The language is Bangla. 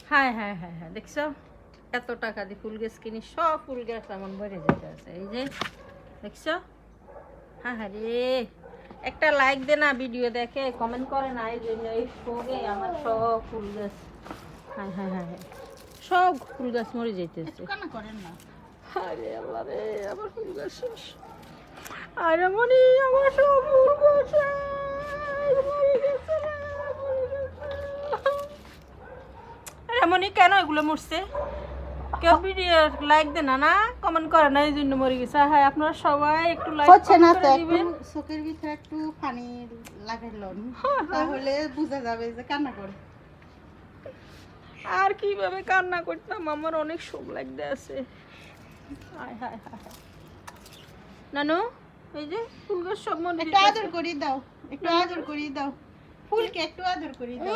হ্যাঁ হ্যাঁ হ্যাঁ হ্যাঁ, দেখছো এত টাকা দিয়ে ফুল গাছ কিনি, সব ফুল গাছ এমন ভরে যেতে আছে। এই যে দেখছো, হ্যাঁ হ্যাঁ রে, একটা লাইক দে না, ভিডিও দেখে কমেন্ট করে না, এই জন্য এই শোকে আমার সব ফুল গাছ, হ্যাঁ হ্যাঁ হ্যাঁ হ্যাঁ, সব ফুল গাছ মরে যেতেছে। কেন করেন না? আরে আল্লাহ রে, আমার ফুল গাছ শেষ। আরে মনি, আমার সব ফুল গাছ মরে গেছে রে, মরে গেছে। আরে মনি, কেন এগুলো মরছে? কেউ ভিডিও লাইক দেন না, কমেন্ট করে না, এই জন্য মরে গেছে। হ্যাঁ, আপনারা সবাই একটু লাইক হচ্ছে না তো, করে একটু দিবেন। চোখের ভিতরে একটু পানি লাগাইলন, তাহলে বোঝা যাবে যে কান্না করে। আর কিভাবে কান্না করতাম, আমার অনেক শোক লাগতে আছে। হায় হায় হায় হায়। নানু, এই যে ফুল গাছ সব মরে একটু আদর করি দাও, একটু আদর করি দাও, ফুলকে একটু আদর করি দাও।